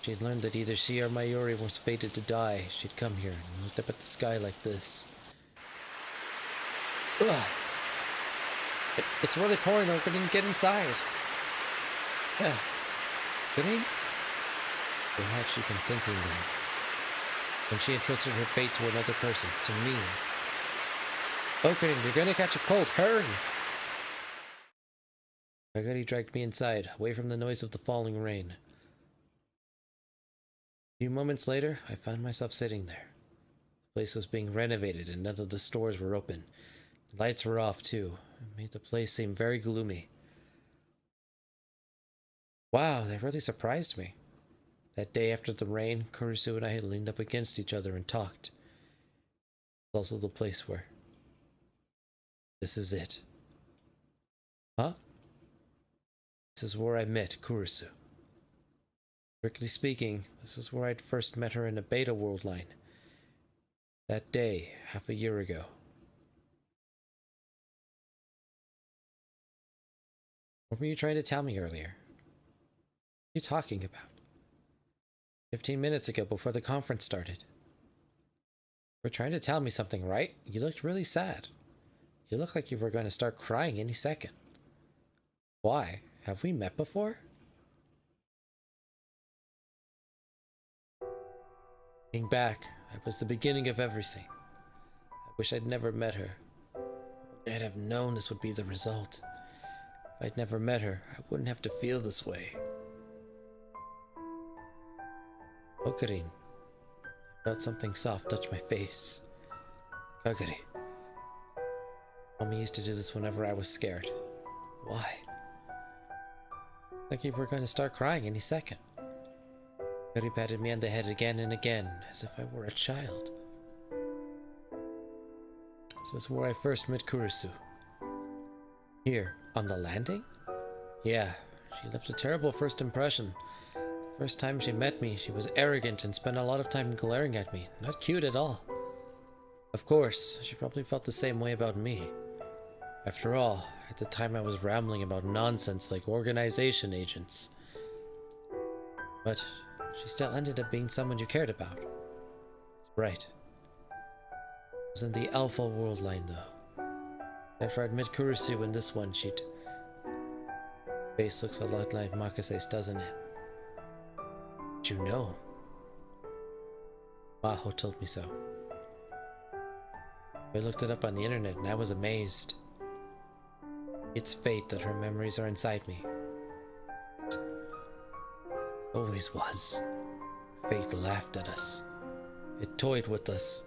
She'd learned that either she or Mayuri was fated to die. She'd come here and looked up at the sky like this. Ugh. It's really pouring, though. We didn't get inside. Yeah. Couldn't he? What had she been thinking then? When she entrusted her fate to another person, to me. Okay, you're gonna catch a cold. Hurry! Kagari dragged me inside, away from the noise of the falling rain. A few moments later, I found myself sitting there. The place was being renovated and none of the stores were open. The lights were off, too. It made the place seem very gloomy. Wow, that really surprised me. That day after the rain, Kurisu and I had leaned up against each other and talked. It's also the place where... This is it. Huh? This is where I met Kurisu. Strictly speaking, this is where I'd first met her in a beta world line. That day, half a year ago. What were you trying to tell me earlier? What are you talking about? 15 minutes ago, before the conference started. You were trying to tell me something, right? You looked really sad. You looked like you were going to start crying any second. Why? Have we met before? Looking back, that was the beginning of everything. I wish I'd never met her. I'd have known this would be the result. If I'd never met her, I wouldn't have to feel this way. Okarin. I felt something soft touch my face. Kagari. Mommy used to do this whenever I was scared. Why? Like you were going to start crying any second. Kagari patted me on the head again and again, as if I were a child. This is where I first met Kurisu. Here, on the landing? Yeah, she left a terrible first impression. The first time she met me, she was arrogant and spent a lot of time glaring at me. Not cute at all. Of course, she probably felt the same way about me. After all, at the time I was rambling about nonsense like organization agents. But she still ended up being someone you cared about. That's right. It was in the Alpha World line, though. After I'd met Kurisu in this one, she'd... Face looks a lot like Makase's, doesn't it? Did you know? Maho told me so. I looked it up on the internet and I was amazed. It's fate that her memories are inside me. It always was. Fate laughed at us. It toyed with us.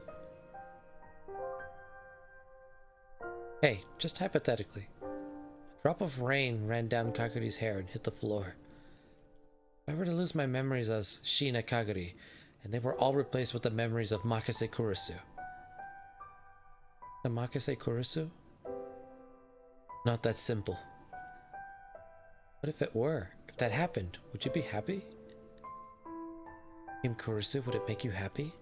Hey, just hypothetically. A drop of rain ran down Kaguri's hair and hit the floor. If I were to lose my memories as Shina Kaguri, and they were all replaced with the memories of Makase Kurisu. The Makase Kurisu? Not that simple. What if it were? If that happened, would you be happy? Kim Kurisu, would it make you happy?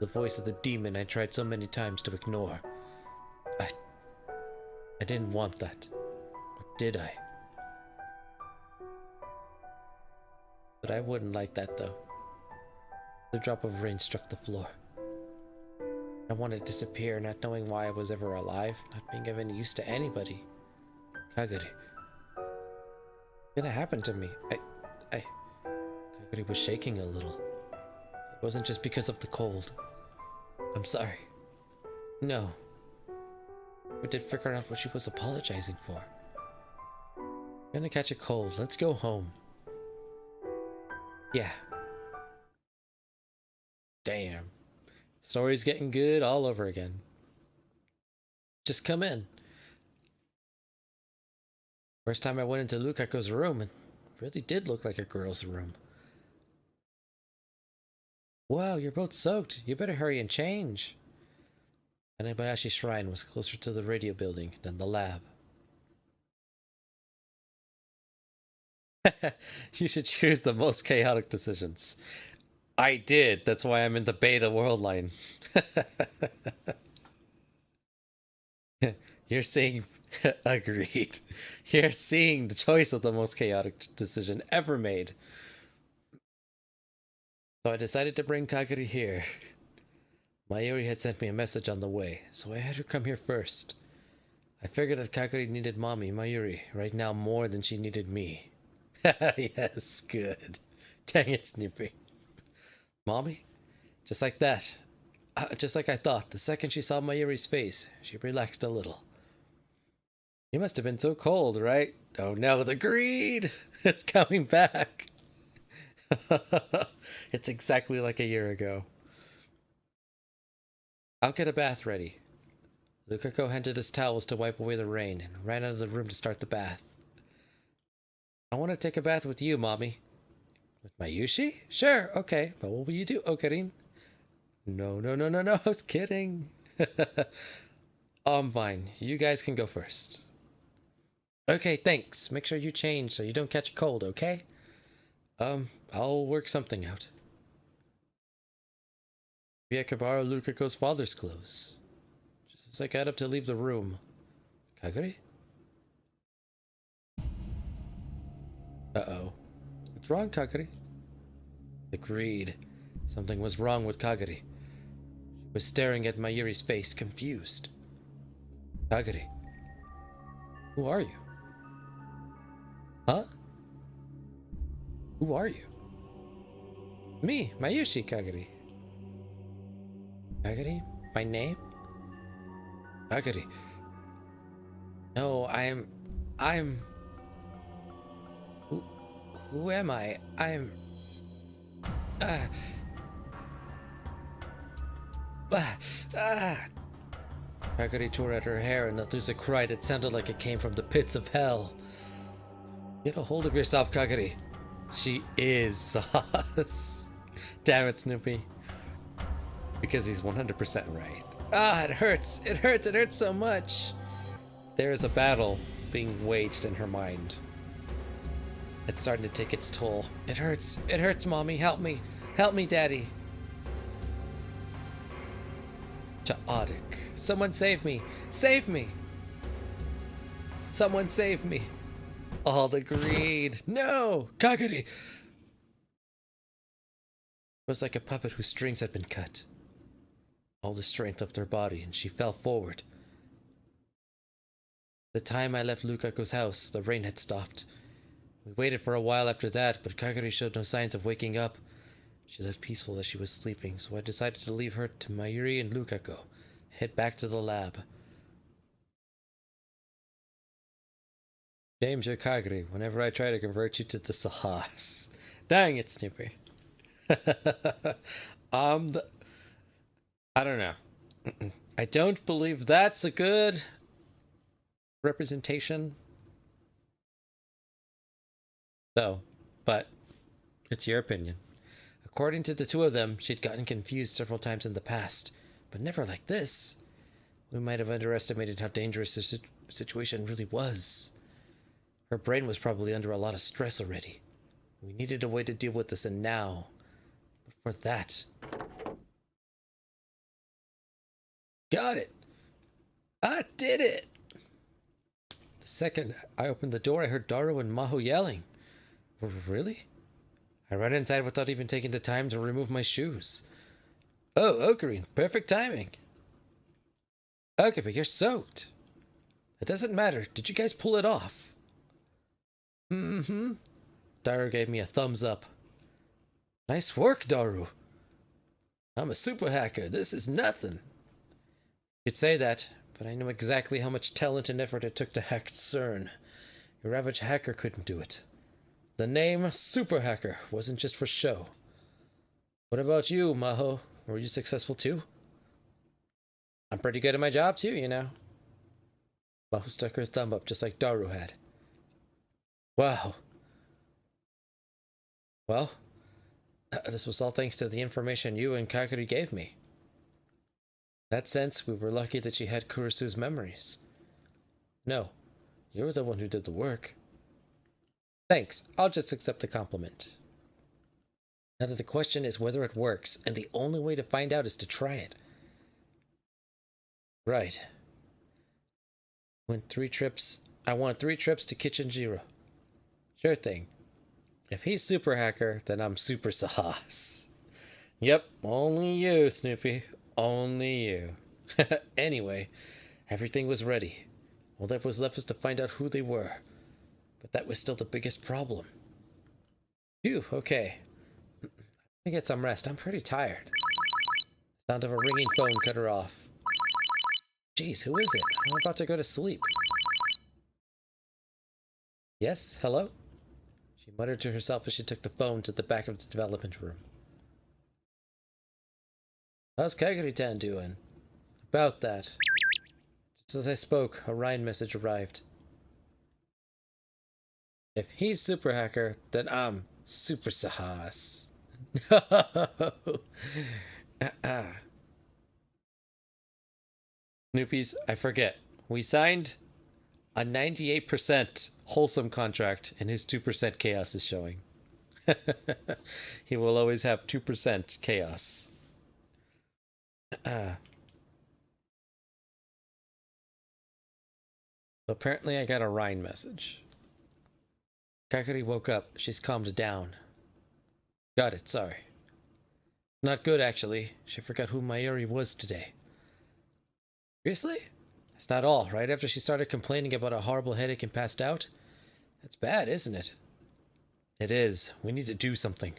The voice of the demon I tried so many times to ignore. I didn't want that. Or did I? But I wouldn't like that, though. The drop of rain struck the floor. I wanted to disappear, not knowing why I was ever alive, not being of any use to anybody. Kaguri. What's gonna happen to me? Kaguri was shaking a little. It wasn't just because of the cold. I'm sorry. No. We did figure out what she was apologizing for. I'm gonna catch a cold. Let's go home. Yeah. Damn. Story's getting good all over again. Just come in. First time I went into Lukaku's room, it really did look like a girl's room. Wow, you're both soaked. You better hurry and change. Anabayashi's shrine was closer to the radio building than the lab. You should choose the most chaotic decisions. I did. That's why I'm in the beta world line. You're seeing... Agreed. You're seeing the choice of the most chaotic decision ever made. So I decided to bring Kagari here. Mayuri had sent me a message on the way, so I had her come here first. I figured that Kagari needed Mommy, Mayuri, right now more than she needed me. Yes, good. Dang it, Snoopy. Mommy? Just like that. Just like I thought, the second she saw Mayuri's face, she relaxed a little. You must have been so cold, right? Oh no, the greed! It's coming back! It's exactly like a year ago. I'll get a bath ready. Lukako handed us towels to wipe away the rain and ran out of the room to start the bath. I want to take a bath with you, Mommy. With Mayushi? Sure, okay. But what will you do, Okarin? No, I was kidding. I'm fine. You guys can go first. Okay, thanks. Make sure you change so you don't catch a cold, okay? I'll work something out. Maybe I could borrow Lukako's father's clothes. Just as I got up to leave the room. Kagari? Uh-oh. What's wrong, Kagari? Agreed. Something was wrong with Kagari. She was staring at Mayuri's face, confused. Kagari. Who are you? Huh? Who are you? Me, Mayushi Kagari. Kagari? My name? Kagari. No, I'm... Who am I? Kagari tore at her hair and let loose a cry that sounded like it came from the pits of hell. Get a hold of yourself, Kagari. She is sauce. Damn it, Snoopy. Because he's 100% right. It hurts. It hurts so much. There is a battle being waged in her mind. It's starting to take its toll. It hurts, Mommy. Help me, Daddy. Chaotic. Someone save me. Save me. Someone save me. All the greed. No! Kagari! It was like a puppet whose strings had been cut. All the strength left her body, and she fell forward. The time I left Lukaku's house, the rain had stopped. We waited for a while after that, but Kagari showed no signs of waking up. She looked peaceful as she was sleeping, so I decided to leave her to Mayuri and Lukaku. Head back to the lab. James, you're Kagari whenever I try to convert you to the sauce. Dang it, Snoopy. I don't know. I don't believe that's a good representation. So, but it's your opinion. According to the two of them, she'd gotten confused several times in the past, but never like this. We might have underestimated how dangerous this situation really was. Her brain was probably under a lot of stress already. We needed a way to deal with this, and now, but for that... Got it! I did it! The second I opened the door, I heard Daru and Maho yelling. Really? I ran inside without even taking the time to remove my shoes. Oh, Ocarine, perfect timing. Okay, but you're soaked. It doesn't matter. Did you guys pull it off? Mm-hmm. Daru gave me a thumbs up. Nice work, Daru. I'm a super hacker. This is nothing. You'd say that, but I know exactly how much talent and effort it took to hack CERN. Your average hacker couldn't do it. The name Super Hacker wasn't just for show. What about you, Maho? Were you successful too? I'm pretty good at my job too, you know. Maho stuck her thumb up just like Daru had. Wow. Well, this was all thanks to the information you and Kagari gave me. In that sense, we were lucky that she had Kurisu's memories. No, you're the one who did the work. Thanks, I'll just accept the compliment. Now the question is whether it works, and the only way to find out is to try it. Right. I want 3 trips to Kitchen Jiro. Sure thing. If he's super hacker, then I'm super sauce. Yep, only you, Snoopy. Only you. Anyway, everything was ready. All that was left was to find out who they were. But that was still the biggest problem. Phew, okay. Let me get some rest. I'm pretty tired. The sound of a ringing phone cut her off. Jeez, who is it? I'm about to go to sleep. Yes, hello? She muttered to herself as she took the phone to the back of the development room. How's Kaguri-tan doing? About that. Just as I spoke, a Ryan message arrived. If he's super hacker, then I'm super sahas. Snoopies, I forget. We signed a 98% wholesome contract, and his 2% chaos is showing. He will always have 2% chaos. Apparently I got a Ryan message. Kakari woke up. She's calmed down. Got it, sorry. Not good, actually. She forgot who Mayuri was today. Seriously? That's not all. Right after she started complaining about a horrible headache and passed out? That's bad, isn't it? It is. We need to do something.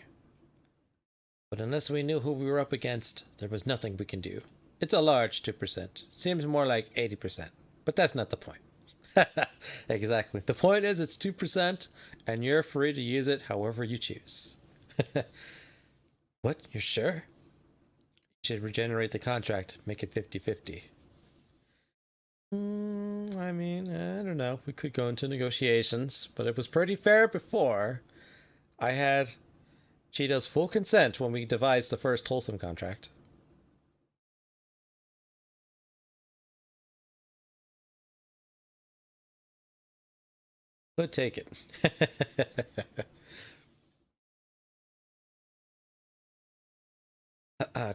But unless we knew who we were up against, there was nothing we can do. It's a large 2%. Seems more like 80%. But that's not the point. Exactly. The point is it's 2%, and you're free to use it however you choose. What? You're sure? You should regenerate the contract. Make it 50-50. I mean, I don't know. We could go into negotiations, but it was pretty fair before. I had Cheeto's full consent when we devised the first wholesome contract. Could take it.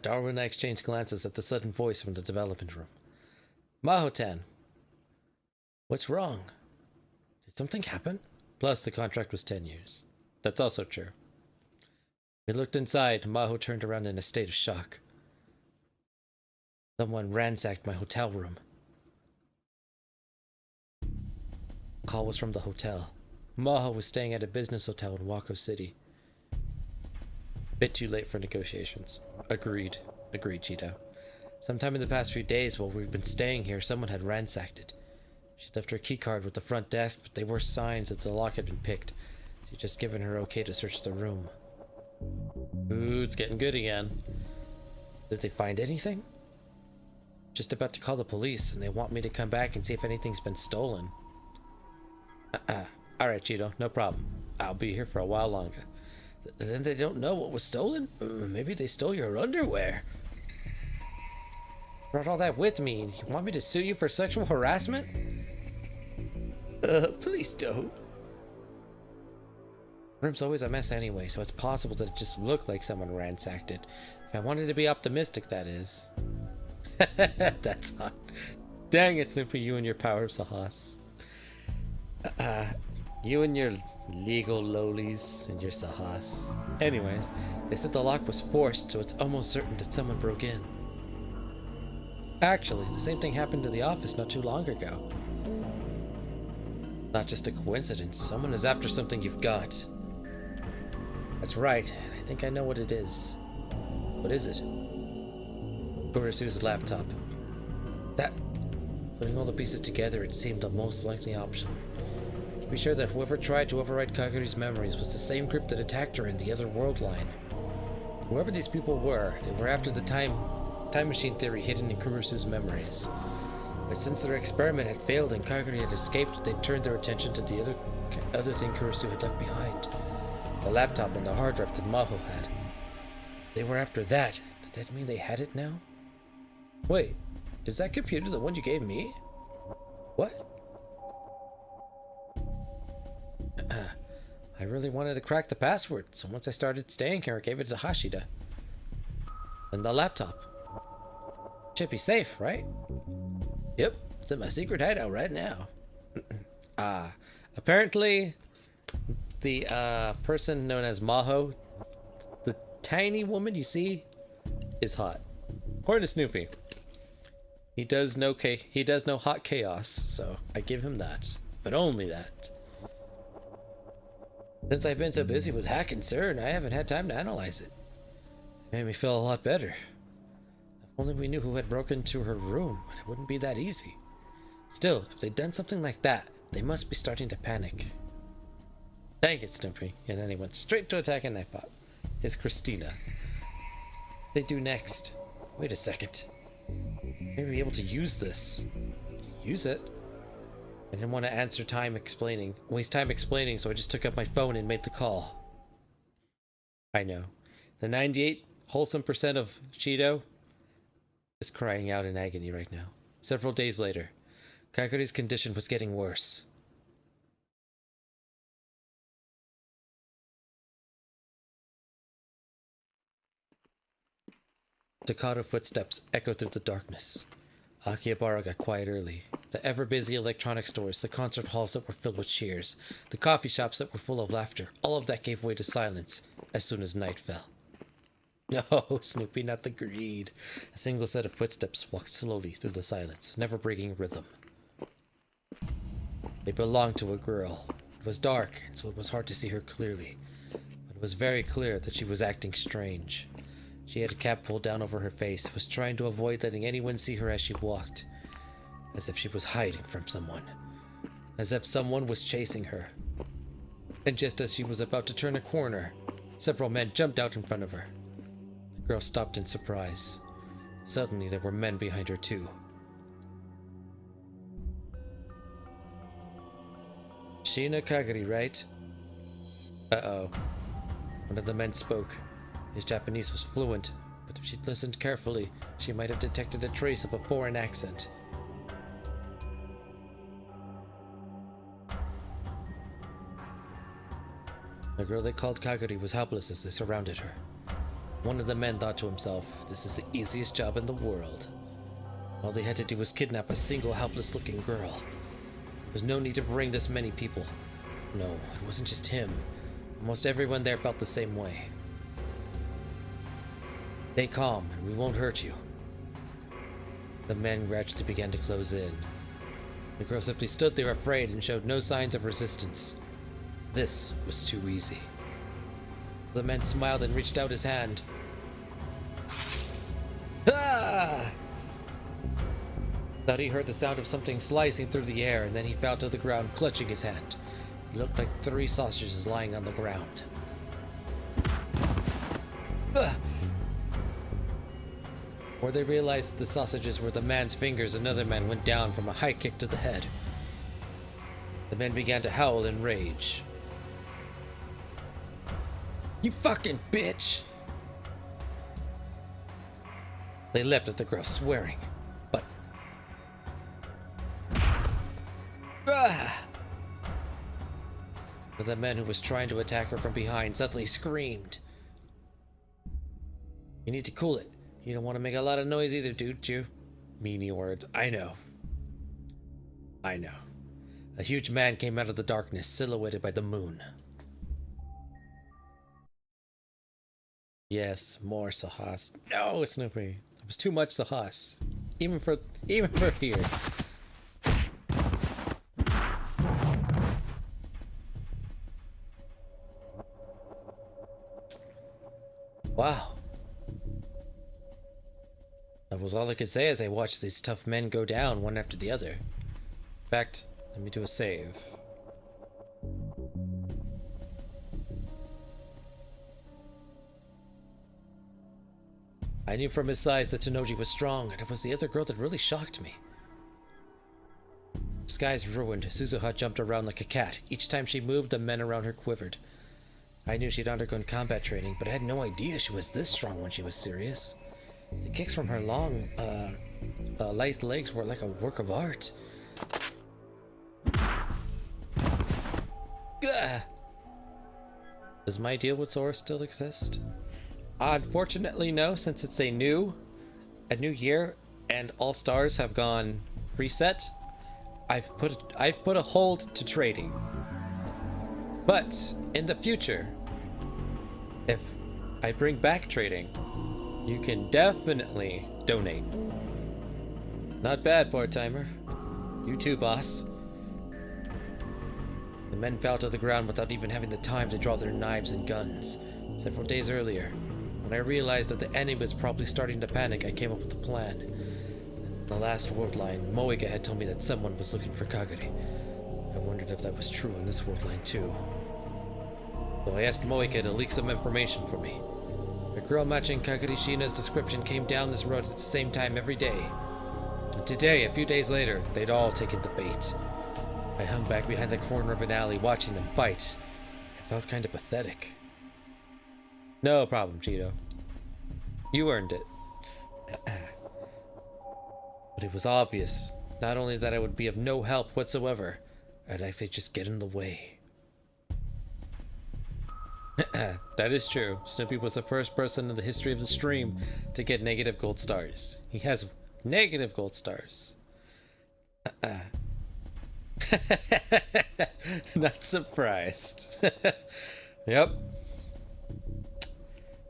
Darwin and I exchanged glances at the sudden voice from the development room. Mahotan. What's wrong? Did something happen? Plus, the contract was 10 years. That's also true. We looked inside. Maho turned around in a state of shock. Someone ransacked my hotel room. The call was from the hotel. Maho was staying at a business hotel in Wako City. Bit too late for negotiations. Agreed. Agreed, Cheeto. Sometime in the past few days while we've been staying here, someone had ransacked it. She left her keycard with the front desk, but they were signs that the lock had been picked. She'd just given her okay to search the room. Ooh, it's getting good again. Did they find anything? Just about to call the police, and they want me to come back and see if anything's been stolen. Alright, Cheeto, no problem. I'll be here for a while longer. Then they don't know what was stolen? Maybe they stole your underwear. Brought all that with me, and you want me to sue you for sexual harassment? Please don't. Room's always a mess anyway, so it's possible that it just looked like someone ransacked it. If I wanted to be optimistic, that is. That's hot. Dang it, Snoopy, you and your power of Sahas. You and your legal lolies and your Sahas. Anyways, they said the lock was forced, so it's almost certain that someone broke in. Actually, the same thing happened to the office not too long ago. Not just a coincidence. Someone is after something you've got. That's right, and I think I know what it is. What is it? Kurisu's laptop. That... Putting all the pieces together, it seemed the most likely option. I can be sure that whoever tried to override Kaguri's memories was the same group that attacked her in the other world line. Whoever these people were, they were after the time machine theory hidden in Kurisu's memories. But since their experiment had failed and Kaguri had escaped, they turned their attention to the other thing Kurisu had left behind. The laptop and the hard drive that Maho had. They were after that. Did that mean they had it now? Wait, is that computer the one you gave me? What? I really wanted to crack the password, so once I started staying here, I gave it to Hashida. And the laptop. Should be safe, right? Yep, it's in my secret hideout right now. Apparently, the person known as Maho, the tiny woman you see is hot. According to Snoopy. He does know hot chaos, so I give him that. But only that. Since I've been so busy with hacking CERN, I haven't had time to analyze it. It made me feel a lot better. If only we knew who had broken into her room, but it wouldn't be that easy. Still, if they'd done something like that, they must be starting to panic. Dang it, Snoopy. And then he went straight to attacking Nightbot. Here's Christina. What they do next? Wait a second. Maybe be able to use this. Use it? I didn't want to waste time explaining, so I just took up my phone and made the call. I know. The 98 wholesome percent of Cheeto is crying out in agony right now. Several days later, Kaguri's condition was getting worse. Staccato footsteps echoed through the darkness. Akihabara got quiet early. The ever-busy electronic stores, the concert halls that were filled with cheers, the coffee shops that were full of laughter, all of that gave way to silence as soon as night fell. No, Snoopy, not the greed. A single set of footsteps walked slowly through the silence, never breaking rhythm. They belonged to a girl. It was dark, and so it was hard to see her clearly, but it was very clear that she was acting strange. She had a cap pulled down over her face, was trying to avoid letting anyone see her as she walked, as if she was hiding from someone, as if someone was chasing her. And just as she was about to turn a corner, several men jumped out in front of her. The girl stopped in surprise. Suddenly there were men behind her too. Shina Kaguri, right? Uh-oh. One of the men spoke. His Japanese was fluent, but if she'd listened carefully, she might have detected a trace of a foreign accent. The girl they called Kaguri was helpless as they surrounded her. One of the men thought to himself, this is the easiest job in the world. All they had to do was kidnap a single helpless-looking girl. There was no need to bring this many people. No, it wasn't just him. Almost everyone there felt the same way. Stay calm, and we won't hurt you. The men gradually began to close in. The girl simply stood there afraid and showed no signs of resistance. This was too easy. The man smiled and reached out his hand. Ah! Thought he heard the sound of something slicing through the air, and then he fell to the ground, clutching his hand. It looked like 3 sausages lying on the ground. Ah! Before they realized that the sausages were the man's fingers, another man went down from a high kick to the head. The men began to howl in rage. You fucking bitch! They leapt at the girl, swearing, but... Ah! But the man who was trying to attack her from behind suddenly screamed. You need to cool it. You don't want to make a lot of noise either, dude, you? Meanie words. I know. I know. A huge man came out of the darkness, silhouetted by the moon. Yes, more Sahas. No, Snoopy. It was too much Sahas. Even for here. Wow. That was all I could say as I watched these tough men go down one after the other. In fact, let me do a save. I knew from his size that Tanoji was strong, and it was the other girl that really shocked me. The skies ruined, Suzuha jumped around like a cat. Each time she moved, the men around her quivered. I knew she'd undergone combat training, but I had no idea she was this strong when she was serious. The kicks from her long, lithe legs were like a work of art. Gah! Does my deal with Sora still exist? Unfortunately, no, since it's a new year and all stars have gone reset. I've put a hold to trading. But in the future, if I bring back trading, You can definitely donate. Not bad, part-timer. You too, boss. The men fell to the ground without even having the time to draw their knives and guns. Several days earlier, when I realized that the enemy was probably starting to panic, I came up with a plan. In the last world line, Moika had told me that someone was looking for Kagari. I wondered if that was true in this world line too. So I asked Moika to leak some information for me. A girl matching Kagari Shina's description came down this road at the same time every day. And today, a few days later, they'd all taken the bait. I hung back behind the corner of an alley watching them fight. I felt kind of pathetic. No problem, Cheeto. You earned it. But it was obvious, not only that I would be of no help whatsoever, I'd actually just get in the way. That is true. Snoopy was the first person in the history of the stream to get negative gold stars. He has negative gold stars. Not surprised. Yep.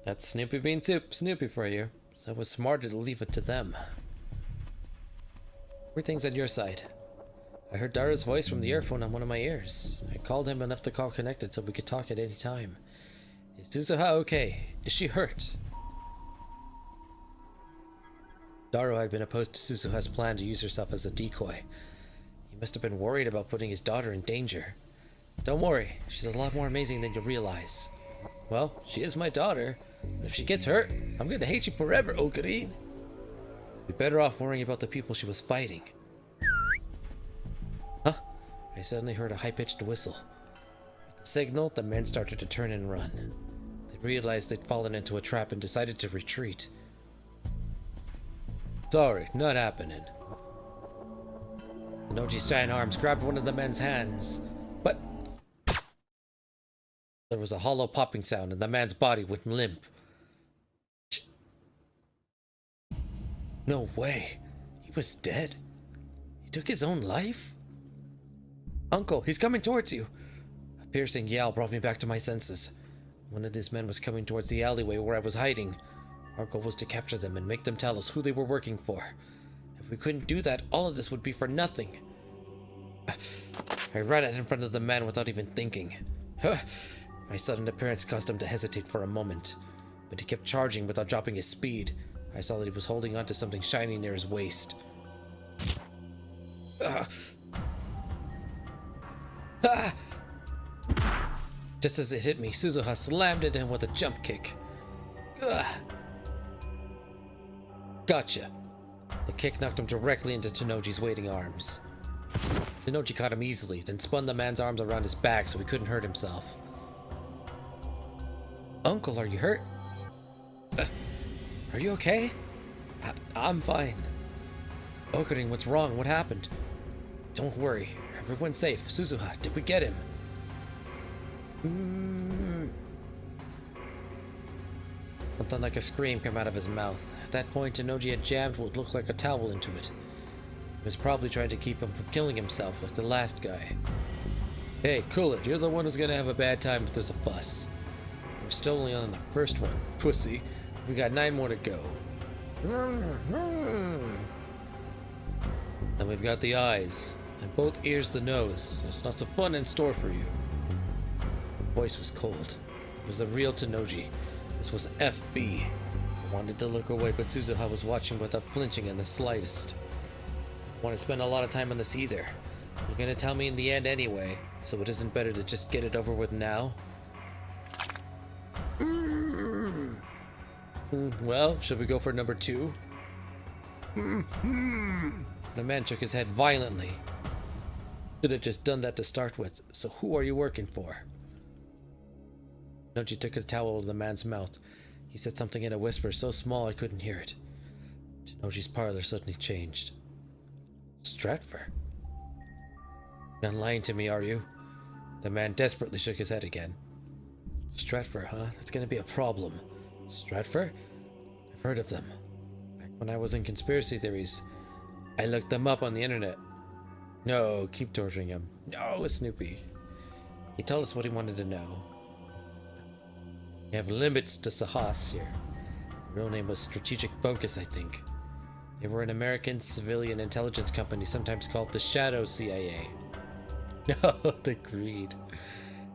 That's Snoopy being Snoopy for you. So it was smarter to leave it to them. Everything's on your side. I heard Dara's voice from the earphone on one of my ears. I called him enough to call connected so we could talk at any time. Is Suzuha okay? Is she hurt? Daro had been opposed to Suzuha's plan to use herself as a decoy. He must have been worried about putting his daughter in danger. Don't worry, she's a lot more amazing than you realize. Well, she is my daughter, but if she gets hurt, I'm gonna hate you forever, Okarin. You'd be better off worrying about the people she was fighting. Huh? I suddenly heard a high-pitched whistle. At the signal, the men started to turn and run. They realized they'd fallen into a trap and decided to retreat. Sorry, not happening. Noji's giant arms grabbed one of the men's hands, but there was a hollow popping sound and the man's body went limp. No way. He was dead. He took his own life? Uncle, he's coming towards you. A piercing yell brought me back to my senses. One of these men was coming towards the alleyway where I was hiding. Our goal was to capture them and make them tell us who they were working for. If we couldn't do that, all of this would be for nothing. I ran out in front of the man without even thinking. My sudden appearance caused him to hesitate for a moment, but he kept charging without dropping his speed. I saw that he was holding onto something shiny near his waist. Just as it hit me, Suzuha slammed into him with a jump kick. Gotcha. The kick knocked him directly into Tenoji's waiting arms. Tenoji caught him easily, then spun the man's arms around his back so he couldn't hurt himself. Uncle, are you hurt? Are you okay? I'm fine. Okarin, what's wrong? What happened? Don't worry. Everyone's safe. Suzuha, did we get him? Something like a scream came out of his mouth. At that point, Tenoji had jammed what looked like a towel into it. He was probably trying to keep him from killing himself like the last guy. Hey, cool it. You're the one who's gonna have a bad time if there's a fuss. We're still only on the first one, pussy. We got 9 more to go. And we've got the eyes, and both ears the nose. There's lots of fun in store for you. The voice was cold. It was the real Tenoji. This was FB. I wanted to look away, but Suzuha was watching without flinching in the slightest. I want to spend a lot of time on this either. You're gonna tell me in the end anyway, so it isn't better to just get it over with now? Well, should we go for number 2? The man shook his head violently. Should have just done that to start with. So who are you working for? Noji took a towel out of the man's mouth. He said something in a whisper so small I couldn't hear it. Tenoji's parlor suddenly changed. Stratfor? You're not lying to me, are you? The man desperately shook his head again. Stratfor, huh? That's gonna be a problem. Stratfor? I've heard of them. Back when I was in conspiracy theories, I looked them up on the internet. No, keep torturing him. No, Snoopy. He told us what he wanted to know. We have limits to Sahas here. Real name was Strategic Focus, I think. They were an American civilian intelligence company, sometimes called the Shadow CIA. Oh, the greed.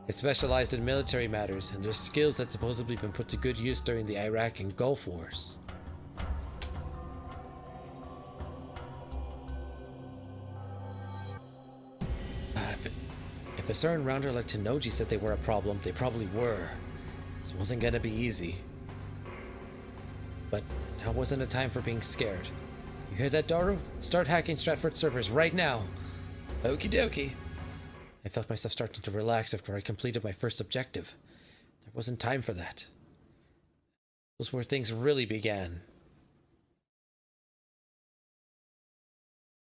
They specialized in military matters, and their skills had supposedly been put to good use during the Iraq and Gulf Wars. If a certain rounder like Tenoji said they were a problem, they probably were. This wasn't gonna be easy. But now wasn't a time for being scared. You hear that, Daru? Start hacking Stratford servers right now. Okie dokie. I felt myself starting to relax after I completed my first objective. There wasn't time for that. Those were things really began.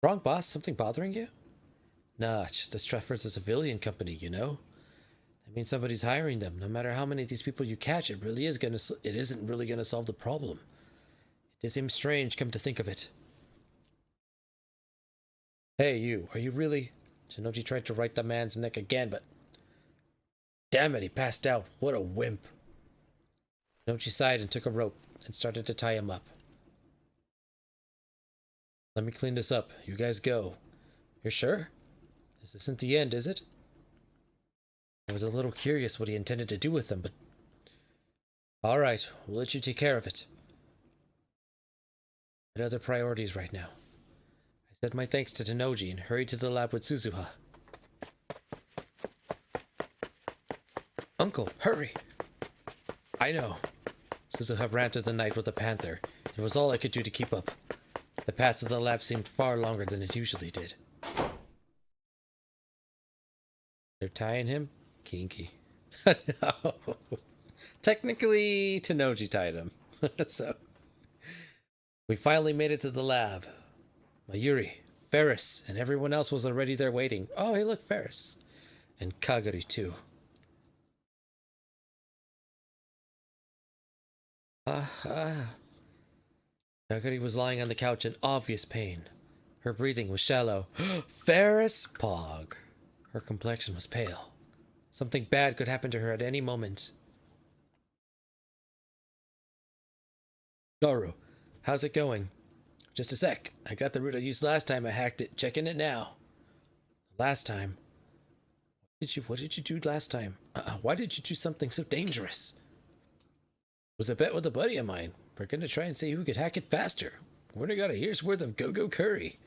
Wrong, boss? Something bothering you? Nah, it's just that Stratford's a civilian company, you know? That means somebody's hiring them. No matter how many of these people you catch, it isn't really gonna solve the problem. It does seem strange, come to think of it. Hey, you, are you really... Tenoji tried to write the man's neck again, but... Damn it, he passed out. What a wimp. Tenoji sighed and took a rope and started to tie him up. Let me clean this up. You guys go. You're sure? This isn't the end, is it? I was a little curious what he intended to do with them, but... Alright, we'll let you take care of it. I had other priorities right now. I said my thanks to Tenoji and hurried to the lab with Suzuha. Uncle, hurry! I know. Suzuha ran through the night with a panther. It was all I could do to keep up. The path to the lab seemed far longer than it usually did. They're tying him? Kinky. No. Technically, Tenoji tied him. So, we finally made it to the lab. Mayuri, Ferris, and everyone else was already there waiting. Oh, hey, look, Ferris. And Kagari, too. Kagari was lying on the couch in obvious pain. Her breathing was shallow. Ferris Pog. Her complexion was pale. Something bad could happen to her at any moment. Daru, how's it going? Just a sec. I got the route I used last time I hacked it. Checking it now. Last time? What did you do last time? Why did you do something so dangerous? It was a bet with a buddy of mine. We're gonna try and see who could hack it faster. We only got a year's worth of go-go curry.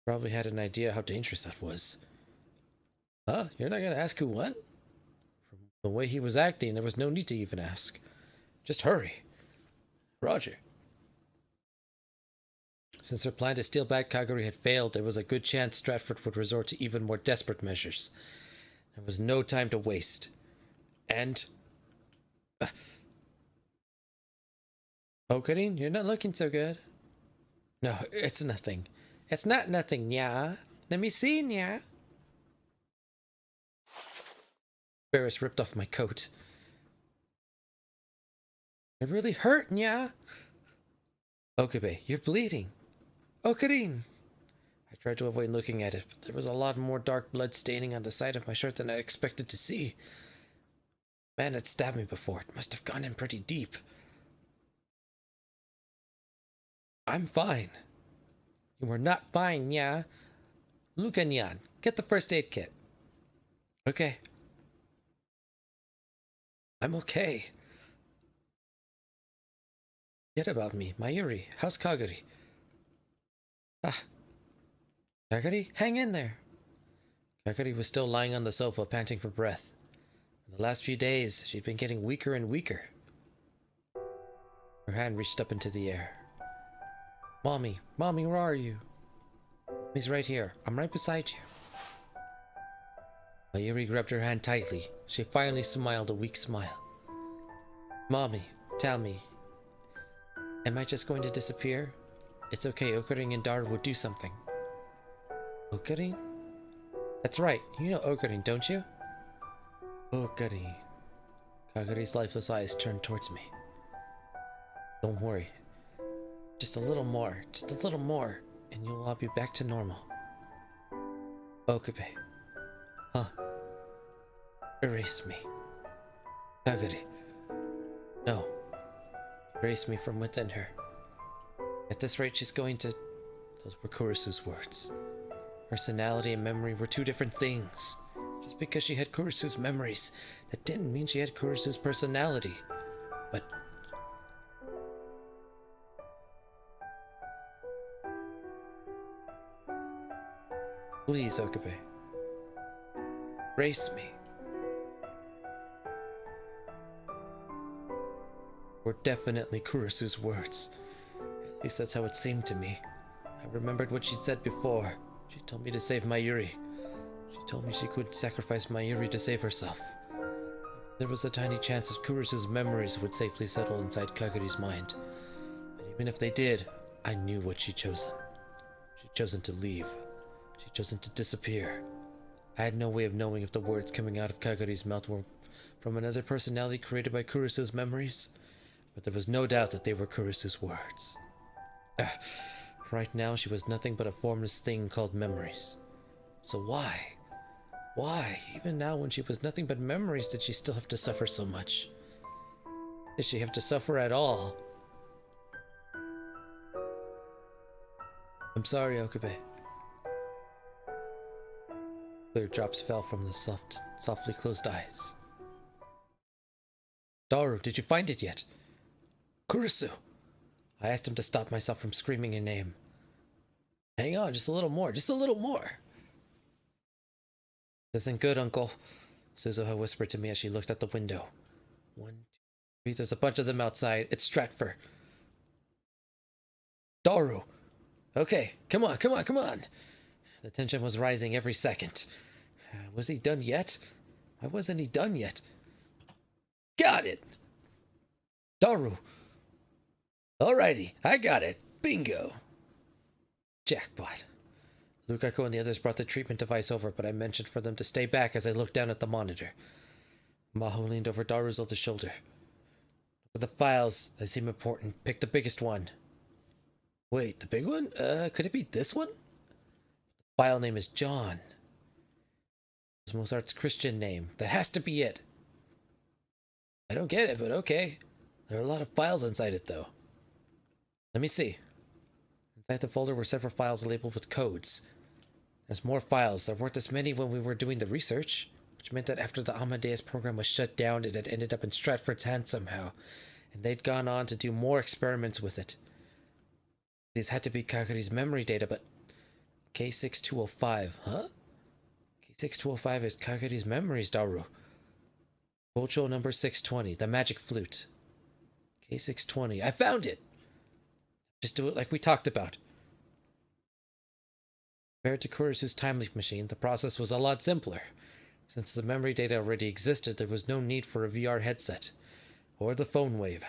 Probably had an idea how dangerous that was. Huh? You're not gonna ask who won? From the way he was acting, there was no need to even ask. Just hurry. Roger. Since their plan to steal back Kagari had failed, there was a good chance Stratford would resort to even more desperate measures. There was no time to waste. And... Okarin, you're not looking so good. No, it's nothing. It's not nothing, nya. Let me see, nya. Ferris ripped off my coat. It really hurt, nya. Okabe, you're bleeding. Okarin! I tried to avoid looking at it, but there was a lot more dark blood staining on the side of my shirt than I expected to see. The man had stabbed me before. It must have gone in pretty deep. I'm fine. You are not fine, nya. Luka Nyan, get the first aid kit. Okay. I'm okay. Forget about me. Mayuri, how's Kagari? Kagari, hang in there. Kagari was still lying on the sofa, panting for breath. For the last few days, she'd been getting weaker and weaker. Her hand reached up into the air. Mommy, where are you? He's right here. I'm right beside you. Mayuri grabbed her hand tightly. She finally smiled a weak smile. Mommy, tell me. Am I just going to disappear? It's okay, Okarin and Daru will do something. Okarin? That's right, you know Okarin, don't you? Okarin. Kagari's lifeless eyes turned towards me. Don't worry. Just a little more, and you'll all be back to normal. Okabe. Huh. Erase me. Kagari. No. Embrace me from within her. At this rate, she's going to... Those were Kurisu's words. Personality and memory were two different things. Just because she had Kurisu's memories, that didn't mean she had Kurisu's personality. But... Please, Okabe. Embrace me. Were definitely Kurisu's words. At least that's how it seemed to me. I remembered what she'd said before. She told me to save Mayuri. She told me she could sacrifice Mayuri to save herself. There was a tiny chance that Kurisu's memories would safely settle inside Kaguri's mind. But even if they did, I knew what she'd chosen. She'd chosen to leave. She'd chosen to disappear. I had no way of knowing if the words coming out of Kaguri's mouth were from another personality created by Kurisu's memories, but there was no doubt that they were Kurisu's words. Right now, she was nothing but a formless thing called memories. So why? Why, even now when she was nothing but memories, did she still have to suffer so much? Did she have to suffer at all? I'm sorry, Okabe. Clear drops fell from the softly closed eyes. Daru, did you find it yet? Kurisu! I asked him to stop myself from screaming your name. Hang on, just a little more, just a little more. This isn't good, Uncle, Suzuha whispered to me as she looked out the window. 1, 2, 3, there's a bunch of them outside. It's Stratford. Daru! Okay, come on, come on, come on! The tension was rising every second. Was he done yet? Why wasn't he done yet? Got it! Daru! Alrighty, I got it. Bingo! Jackpot. Lukaku and the others brought the treatment device over, but I mentioned for them to stay back as I looked down at the monitor. Maho leaned over Daru's older shoulder. For the files, they seem important. Pick the biggest one. Wait, the big one? Could it be this one? The file name is John. It's Mozart's Christian name. That has to be it. I don't get it, but okay. There are a lot of files inside it, though. Let me see. Inside the folder were several files labeled with codes. There's more files. There weren't as many when we were doing the research, which meant that after the Amadeus program was shut down, it had ended up in Stratford's hands somehow, and they'd gone on to do more experiments with it. These had to be Kaguri's memory data, but K6205, huh? K6205 is Kaguri's memories, Daru. Cultural number 620, the magic flute. K620, I found it! Just do it like we talked about. Compared to Kurisu's time leap machine, the process was a lot simpler. Since the memory data already existed, there was no need for a VR headset. Or the phone wave.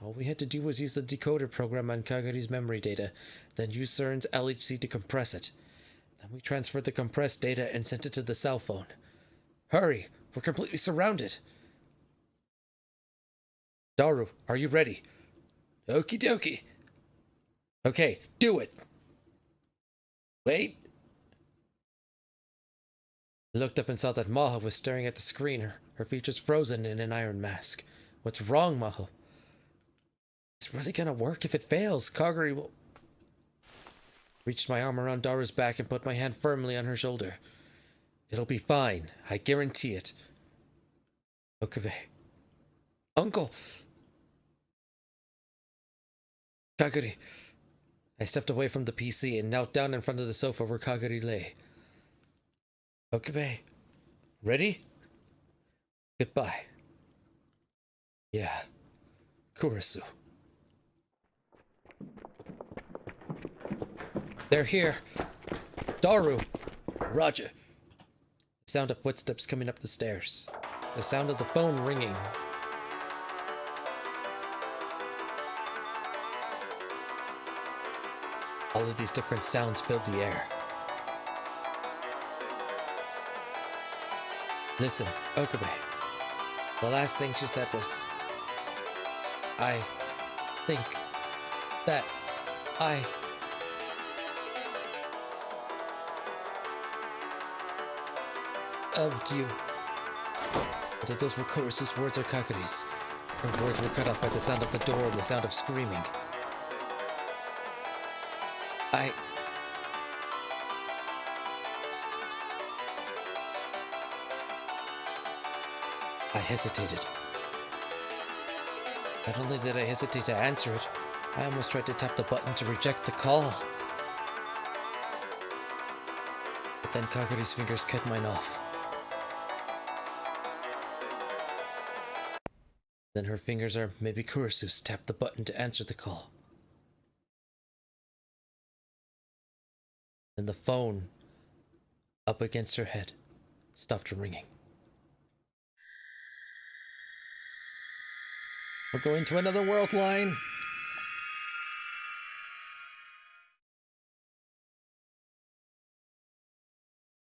All we had to do was use the decoder program on Kaguri's memory data, then use CERN's LHC to compress it. Then we transferred the compressed data and sent it to the cell phone. Hurry! We're completely surrounded! Daru, are you ready? Okie dokie. Okay, do it. Wait. I looked up and saw that Maho was staring at the screen, her features frozen in an iron mask. What's wrong, Maho? It's really gonna work. If it fails, Kaguri will... Reached my arm around Daru's back and put my hand firmly on her shoulder. It'll be fine. I guarantee it. Okabe. Uncle! Kaguri. I stepped away from the PC and knelt down in front of the sofa where Kaguri lay. Okabe. Ready? Goodbye. Yeah. Kurisu. They're here. Daru. Roger. The sound of footsteps coming up the stairs. The sound of the phone ringing. All of these different sounds filled the air. Listen, Okabe. The last thing she said was, I think that I... loved you. Whether those were Kurisu's words or Kaguri's, Her words were cut off by the sound of the door and the sound of screaming. I hesitated. Not only did I hesitate to answer it, I almost tried to tap the button to reject the call. But then Kaguri's fingers cut mine off. Then her fingers, or maybe Kurisu's, tapped the button to answer the call. Then the phone, up against her head, stopped ringing. We're going to another world line.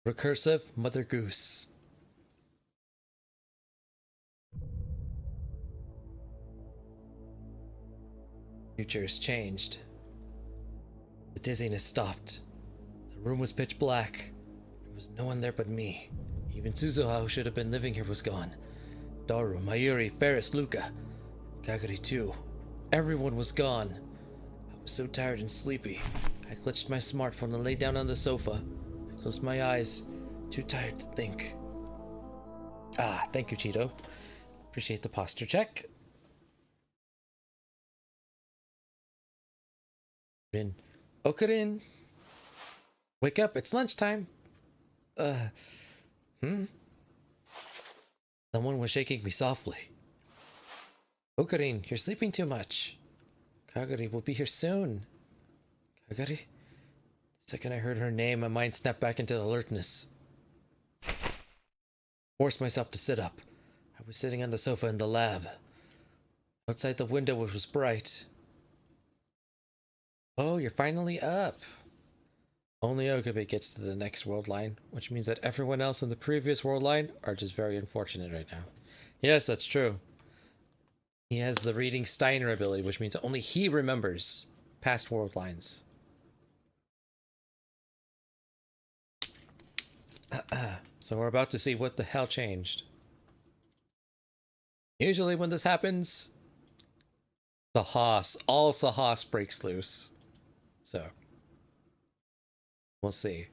Recursive Mother Goose. Future has changed. The dizziness stopped. The room was pitch black. There was no one there but me. Even Suzuha, who should have been living here, was gone. Daru, Mayuri, Ferris, Luca, Kaguri too. Everyone was gone. I was so tired and sleepy. I clutched my smartphone and lay down on the sofa. I closed my eyes, too tired to think. Thank you, Cheeto. Appreciate the posture check. Okarin. Wake up, it's lunchtime. Someone was shaking me softly. Okarin, you're sleeping too much. Kaguri will be here soon. Kaguri? The second I heard her name, my mind snapped back into alertness. Forced myself to sit up. I was sitting on the sofa in the lab. Outside the window, it was bright. Oh, you're finally up. Only Okabe gets to the next world line, which means that everyone else in the previous world line are just very unfortunate right now. Yes, that's true. He has the reading Steiner ability, which means only he remembers past world lines. So we're about to see what the hell changed. Usually when this happens, all Sahas breaks loose. So, we'll see.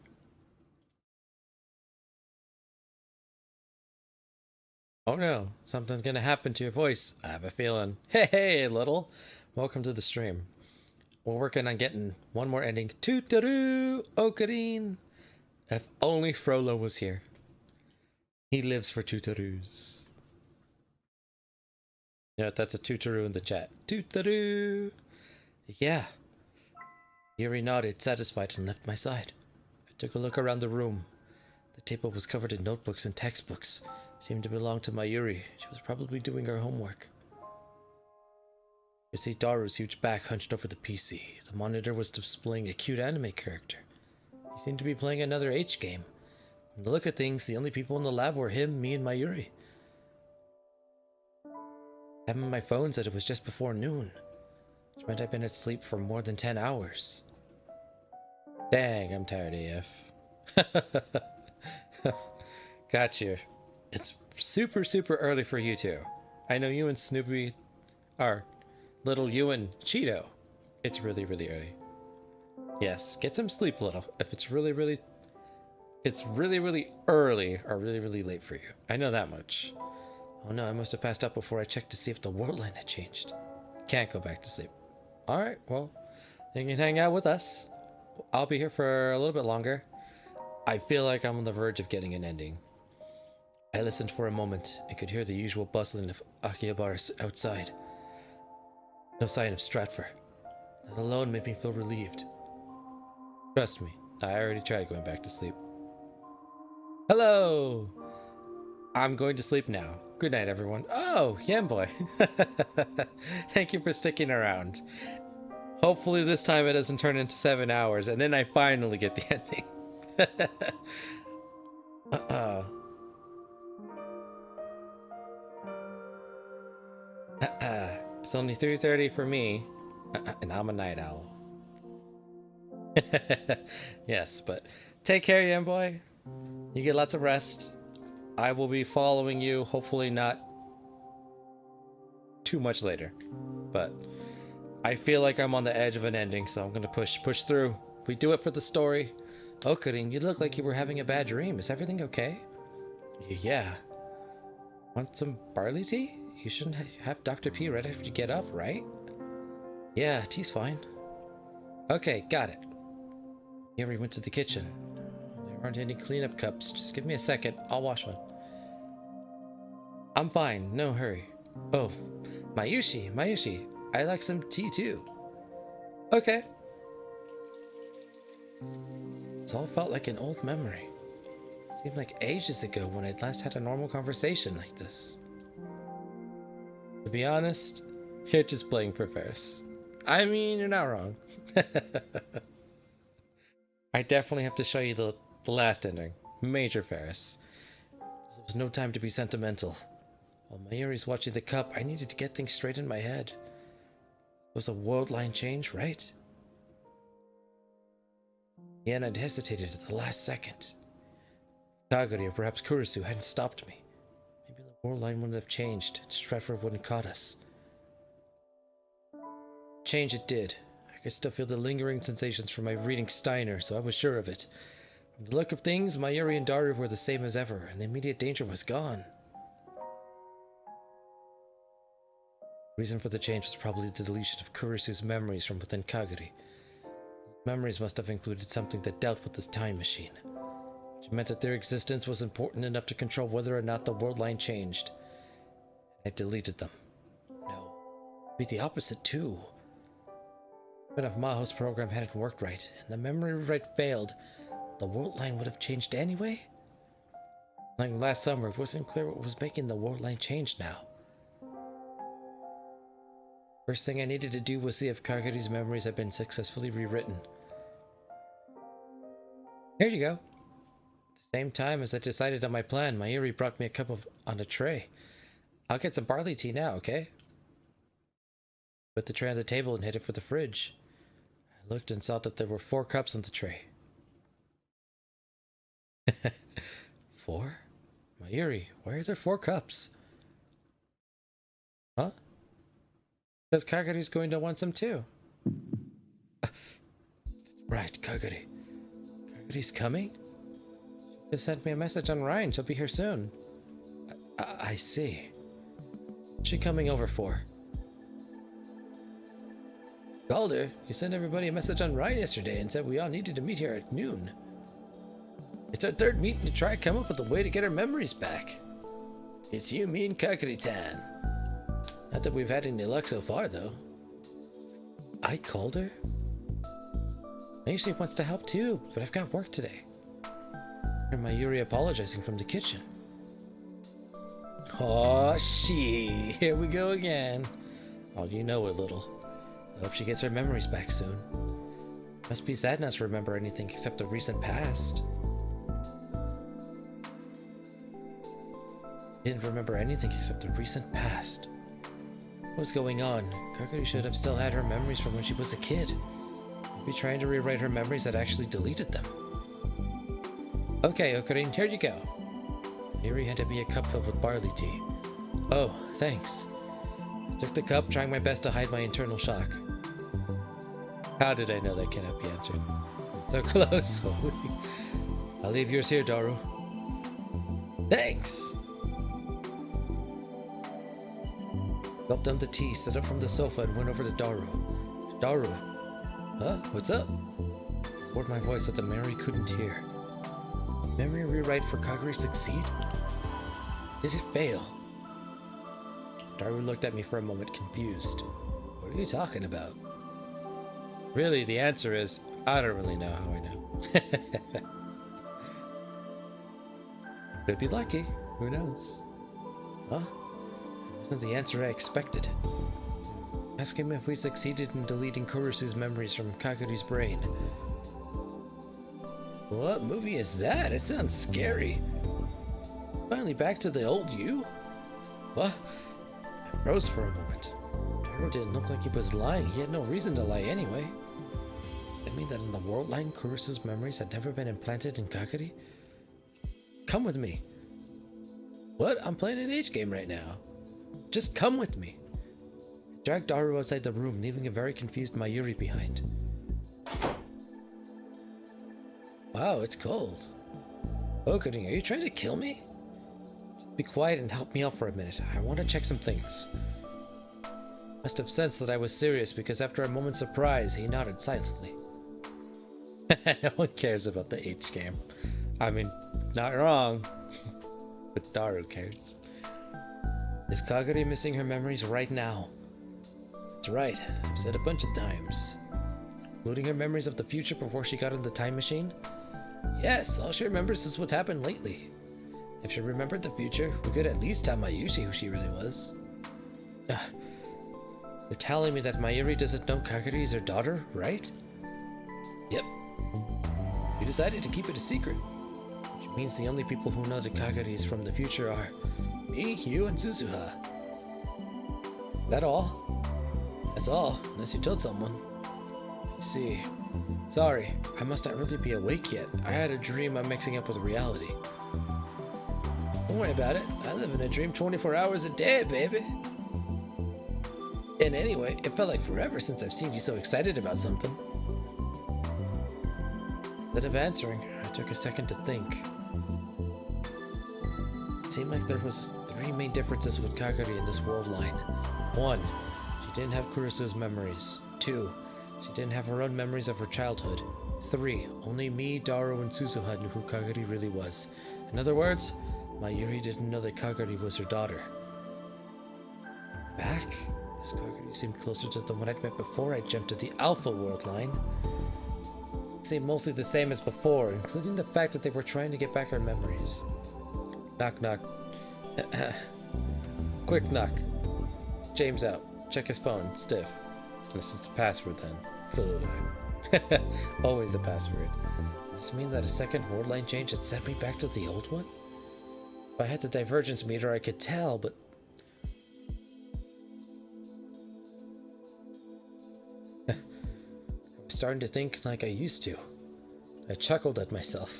Oh no, something's gonna happen to your voice. I have a feeling. Hey, little. Welcome to the stream. We're working on getting one more ending. Tutaru Okarin. If only Frollo was here. He lives for tutarus. You know, that's a tutaru in the chat. Tutaru. Yeah. Yuri nodded, satisfied, and left my side. I took a look around the room. The table was covered in notebooks and textbooks. It seemed to belong to Mayuri. She was probably doing her homework. You see Daru's huge back hunched over the PC. The monitor was displaying a cute anime character. He seemed to be playing another H game. From the look of things, the only people in the lab were him, me, and Mayuri. Tapping on my phone said it was just before noon, which meant I'd been asleep for more than 10 hours. Dang, I'm tired AF. Got you. It's super early for you two. I know you and Snoopy are little you and Cheeto. It's really early. Yes, get some sleep, little. If it's really early or really late for you. I know that much. Oh no, I must have passed out before I checked to see if the world line had changed. Can't go back to sleep. Alright, well, you can hang out with us. I'll be here for a little bit longer. I feel like I'm on the verge of getting an ending. I listened for a moment and could hear the usual bustling of Akihabara outside. No sign of Stratfor. That alone made me feel relieved. Trust me, I already tried going back to sleep. Hello! I'm going to sleep now. Good night, everyone. Oh, Yamboy. Thank you for sticking around. Hopefully this time it doesn't turn into 7 hours, and then I finally get the ending. It's only 3:30 for me, and I'm a night owl. Yes, but take care, Yamboy. You get lots of rest. I will be following you, hopefully not too much later. But I feel like I'm on the edge of an ending, so I'm gonna push through. We do it for the story. Okarin, you look like you were having a bad dream. Is everything okay? Yeah. Want some barley tea? You shouldn't have Dr. P right after you get up, right? Yeah, tea's fine. Okay, got it. Yuri went to the kitchen. There aren't any cleanup cups. Just give me a second. I'll wash one. I'm fine. No hurry. Oh, Mayushi. I like some tea too. Okay. It's all felt like an old memory. It seemed like ages ago when I'd last had a normal conversation like this. To be honest, you're just playing for Ferris. I mean, you're not wrong. I definitely have to show you the last ending. Major Ferris. There was no time to be sentimental. While Mayuri's watching the cup, I needed to get things straight in my head. It was a world line change, right? Yeah, and I'd hesitated at the last second. Kagari or perhaps Kurisu hadn't stopped me. Maybe the world line wouldn't have changed, and Stratford wouldn't have caught us. Change it did. I could still feel the lingering sensations from my reading Steiner, so I was sure of it. From the look of things, Mayuri and Daru were the same as ever, and the immediate danger was gone. The reason for the change was probably the deletion of Kurisu's memories from within Kagari. Memories must have included something that dealt with this time machine, which meant that their existence was important enough to control whether or not the world line changed. I deleted them. No, it'd be the opposite too. Even if Maho's program hadn't worked right, and the memory rewrite failed, the world line would have changed anyway? Like last summer, it wasn't clear what was making the world line change now. First thing I needed to do was see if Kagari's memories had been successfully rewritten. Here you go. At the same time as I decided on my plan, Mayuri brought me a cup on a tray. I'll get some barley tea now, okay? Put the tray on the table and headed for the fridge. I looked and saw that there were 4 cups on the tray. 4? Mayuri, why are there 4 cups? Huh? Because Kagari's going to want some too. Right, Kagari. Kagari's coming? She just sent me a message on Ryan. She'll be here soon. I see. What's she coming over for? Calder, you sent everybody a message on Ryan yesterday and said we all needed to meet here at noon. It's our 3rd meeting to try and come up with a way to get our memories back. It's you, me, and Kagari-tan. Not that we've had any luck so far, though. I called her? I usually wants to help too, but I've got work today. I heard Mayuri apologizing from the kitchen. Aw, here we go again. Oh, you know it, little. I hope she gets her memories back soon. Must be sad not to remember anything except the recent past. Didn't remember anything except the recent past. What's going on? Kagari should have still had her memories from when she was a kid. Maybe trying to rewrite her memories that actually deleted them. Okay, Okarin, here you go. Yuri handed me a cup filled with barley tea. Oh, thanks. I took the cup, trying my best to hide my internal shock. How did I know that cannot be answered? So close. I'll leave yours here, Daru. Thanks! Gulped down the tea, stood up from the sofa, and went over to Daru. Daru. Huh? What's up? Lowered my voice so that Mary couldn't hear. Memory rewrite for Kagari succeed? Did it fail? Daru looked at me for a moment, confused. What are you talking about? Really, the answer is, I don't really know how I know. Could be lucky. Who knows? Huh? Wasn't the answer I expected. Ask him if we succeeded in deleting Kurisu's memories from Kagari's brain. What movie is that? It sounds scary. Finally back to the old you? What? I froze for a moment. Daru didn't look like he was lying. He had no reason to lie anyway. Did it mean that in the world line, Kurisu's memories had never been implanted in Kagari? Come with me. What? I'm playing an H game right now. Just come with me. Dragged Daru outside the room, leaving a very confused Mayuri behind. Wow, it's cold. Okuni, are you trying to kill me? Just be quiet and help me out for a minute. I want to check some things. Must have sensed that I was serious because after a moment's surprise, he nodded silently. No one cares about the H game. I mean, not wrong. But Daru cares. Is Kagari missing her memories right now? That's right, I've said a bunch of times. Including her memories of the future before she got in the time machine? Yes, all she remembers is what happened lately. If she remembered the future, we could at least tell Mayushi who she really was. You're telling me that Mayuri doesn't know Kagari is her daughter, right? Yep. You decided to keep it a secret. Which means the only people who know that Kagari is from the future are me, you, and Suzuha. That all? That's all, unless you told someone. Let's see. Sorry, I must not really be awake yet. I had a dream I'm mixing up with reality. Don't worry about it. I live in a dream 24 hours a day, baby. And anyway, it felt like forever since I've seen you so excited about something. Instead of answering, I took a second to think. It seemed like there was 3 main differences with Kagari in this world line. 1, she didn't have Kurisu's memories. 2, she didn't have her own memories of her childhood. 3, only me, Daru, and Suzuha knew who Kagari really was. In other words, Mayuri didn't know that Kagari was her daughter. Back? This Kagari seemed closer to the one I'd met before I jumped to the Alpha world line. It seemed mostly the same as before, including the fact that they were trying to get back her memories. Knock knock. Quick knock. James out. Check his phone. Stiff. Unless it's a password then. Food. Always a password. Does this mean that a second world line change had sent me back to the old one? If I had the divergence meter I could tell, but... I'm starting to think like I used to. I chuckled at myself.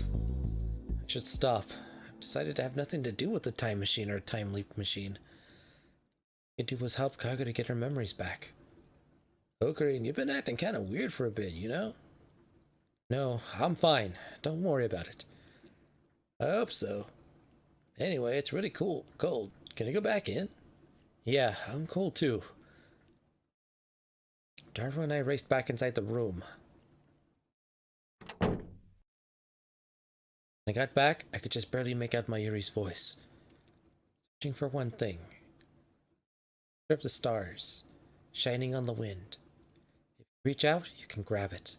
I should stop. I've decided to have nothing to do with the time machine or a time leap machine. All I could do was help Kagura get her memories back. Ocarine, you've been acting kind of weird for a bit, you know? No, I'm fine. Don't worry about it. I hope so. Anyway, it's really cold. Can I go back in? Yeah, I'm cold too. Darva and I raced back inside the room. When I got back, I could just barely make out Mayuri's voice. Searching for one thing. Of the stars, shining on the wind. If you reach out, you can grab it.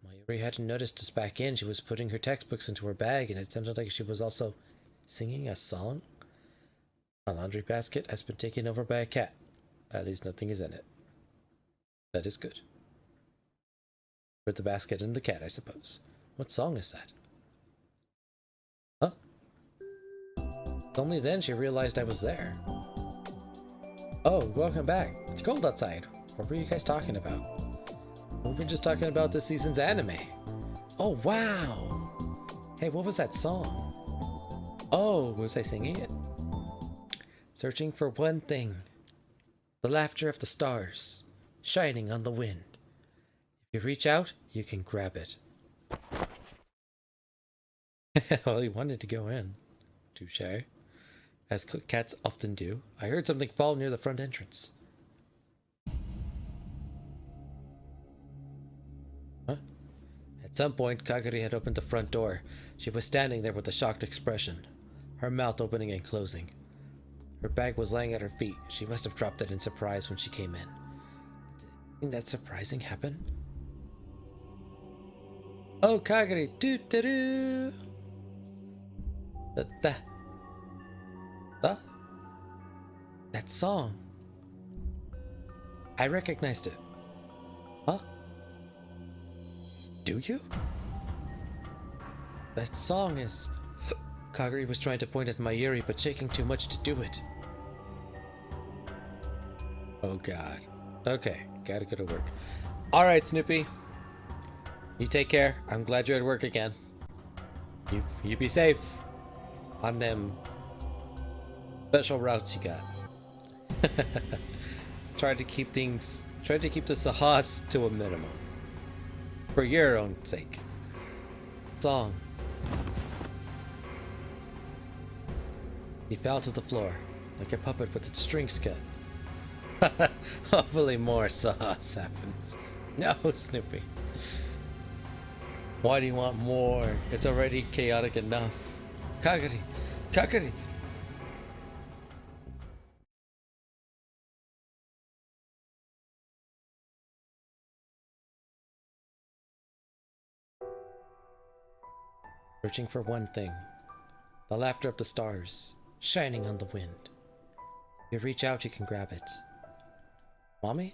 Mayuri hadn't noticed us back in. She was putting her textbooks into her bag, and it sounded like she was also singing a song. A laundry basket has been taken over by a cat. At least nothing is in it. That is good. For the basket and the cat, I suppose. What song is that? Huh? Only then she realized I was there. Oh, welcome back. It's cold outside. What were you guys talking about? We were just talking about this season's anime. Oh, wow! Hey, what was that song? Oh, was I singing it? Searching for one thing. The laughter of the stars, shining on the wind. If you reach out, you can grab it. Well, he wanted to go in. Touché. As cats often do. I heard something fall near the front entrance. Huh? At some point, Kagari had opened the front door. She was standing there with a shocked expression, her mouth opening and closing. Her bag was laying at her feet. She must have dropped it in surprise when she came in. Did anything that surprising happen? Oh, Kagari! Doo-doo-doo! That song. I recognized it. Huh? Do you? That song is... Kagari was trying to point at Mayuri, but shaking too much to do it. Oh god. Okay, gotta go to work. Alright, Snoopy. You take care. I'm glad you're at work again. You be safe on them special routes you got. tried to keep the sahas to a minimum. For your own sake. Song. He fell to the floor, like a puppet with its strings cut. Hopefully more sahas happens. No, Snoopy. Why do you want more? It's already chaotic enough. Kagari! Kagari! Searching for one thing. The laughter of the stars, shining on the wind. If you reach out, you can grab it. Mommy?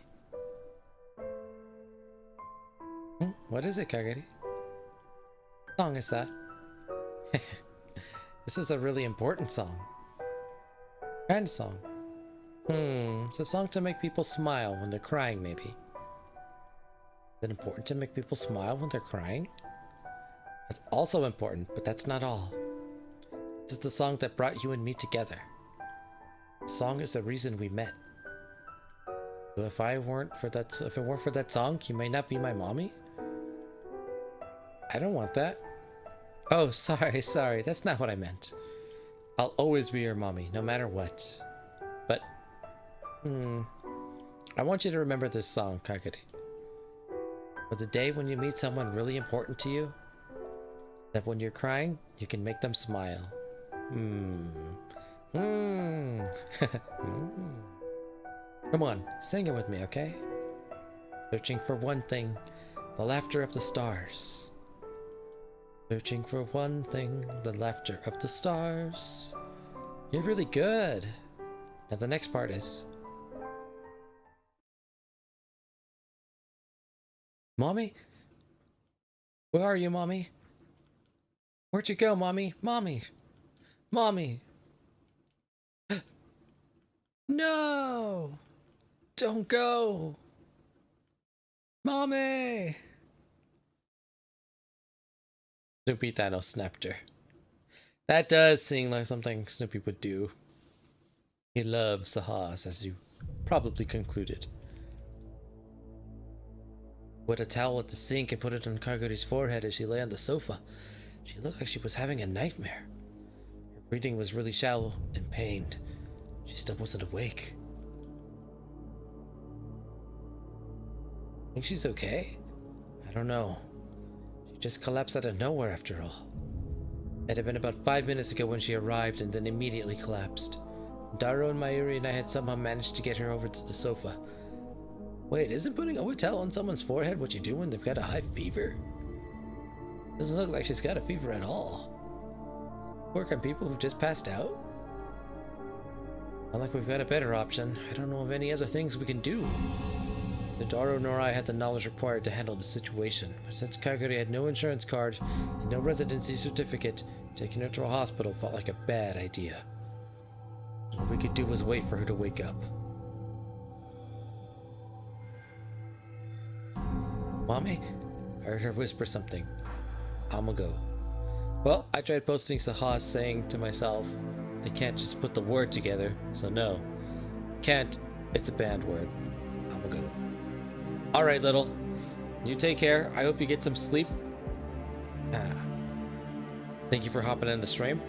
What is it, Kagari? What song is that? This is a really important song. Kind of song. It's a song to make people smile when they're crying, maybe. Is it important to make people smile when they're crying? That's also important, but that's not all. This is the song that brought you and me together. The song is the reason we met. So if it weren't for that song, you may not be my mommy? I don't want that. Oh, sorry, that's not what I meant. I'll always be your mommy, no matter what. But, I want you to remember this song, Kagari. For the day when you meet someone really important to you, that when you're crying, you can make them smile. Come on, sing it with me, okay? Searching for one thing, the laughter of the stars. Searching for one thing, the laughter of the stars. You're really good. Now the next part is... Mommy? Where are you, Mommy? Where'd you go, Mommy? Mommy! Mommy! No! Don't go! Mommy! Snoopy Thanos snapped her. That does seem like something Snoopy would do. He loves sahas, as you probably concluded. Put a towel at the sink and put it on Kaguri's forehead as she lay on the sofa. She looked like she was having a nightmare. Her breathing was really shallow and pained. She still wasn't awake. Think she's okay? I don't know. She just collapsed out of nowhere after all. It had been about 5 minutes ago when she arrived and then immediately collapsed. Daro and Mayuri and I had somehow managed to get her over to the sofa. Wait, isn't putting a wet towel on someone's forehead what you do when they've got a high fever? Doesn't look like she's got a fever at all. Work on people who've just passed out? Not like we've got a better option. I don't know of any other things we can do. Neither Daro nor I had the knowledge required to handle the situation, but since Kaguri had no insurance card and no residency certificate, taking her to a hospital felt like a bad idea. All we could do was wait for her to wake up. Mommy? I heard her whisper something. I'ma go. Well, I tried posting sahas saying to myself, they can't just put the word together, so no. Can't, it's a banned word. I'ma go. Alright, little. You take care. I hope you get some sleep. Thank you for hopping in the stream.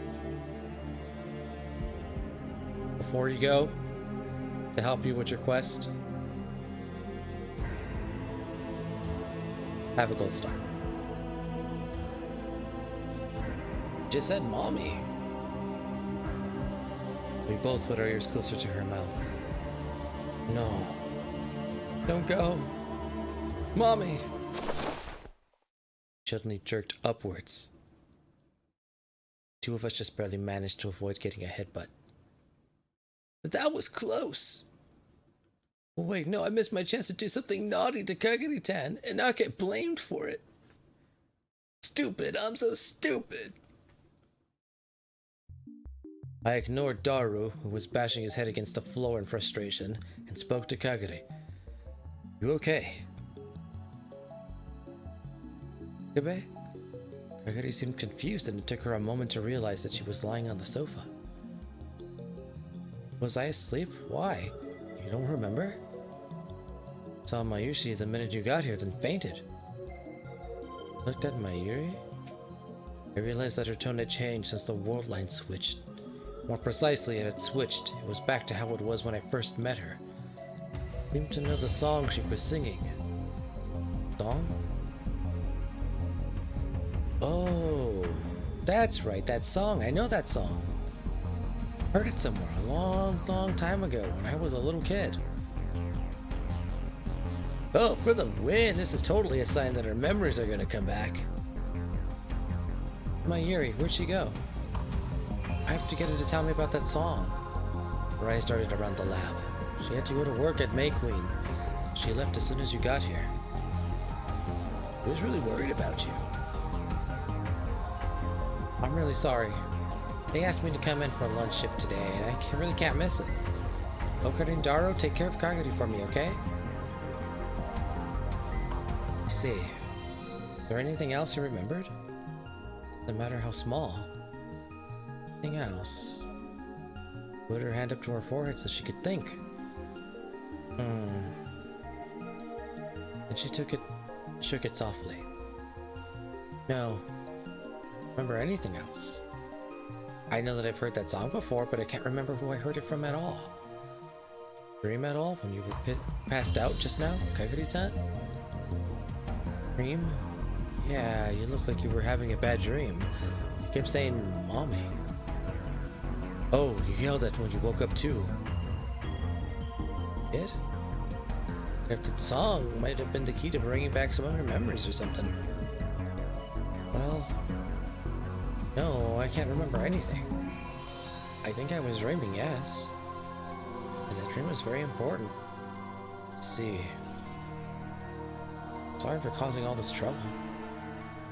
Before you go, to help you with your quest, have a gold star. Just said mommy. We both put our ears closer to her mouth. No. Don't go. Mommy! Suddenly jerked upwards. Two of us just barely managed to avoid getting a headbutt. But that was close. Oh, wait, no, I missed my chance to do something naughty to Kaguri-tan and not get blamed for it. Stupid, I'm so stupid. I ignored Daru, who was bashing his head against the floor in frustration, and spoke to Kaguri. You okay? Kabe? Kaguri seemed confused, and it took her a moment to realize that she was lying on the sofa. Was I asleep? Why? You don't remember? Saw Mayushi the minute you got here, then fainted. Looked at Mayuri. I realized that her tone had changed since the world line switched. More precisely, it had switched. It was back to how it was when I first met her. I seemed to know the song she was singing. Song? Oh, that's right, that song. I know that song. Heard it somewhere a long, long time ago when I was a little kid. Oh, for the win! This is totally a sign that her memories are gonna come back. Mayuri, where'd she go? I have to get her to tell me about that song. Her eyes darted around the lab. She had to go to work at May Queen. She left as soon as you got here. I was really worried about you. I'm really sorry. They asked me to come in for a lunch shift today, and I really can't miss it. Okarin and Daro, take care of Kagari for me, okay? Let's see. Is there anything else you remembered? No matter how small. Anything else? Put her hand up to her forehead so she could think. And she shook it softly. No. Remember anything else? I know that I've heard that song before, but I can't remember who I heard it from at all. Dream at all when you were passed out just now, Kagari-tan? Dream? Yeah, you look like you were having a bad dream. You kept saying, "Mommy." Oh, you yelled at when you woke up too. Did? That song might have been the key to bringing back some of her memories or something. Well, no, I can't remember anything. I think I was dreaming, yes. And that dream was very important. Let's see. Sorry for causing all this trouble.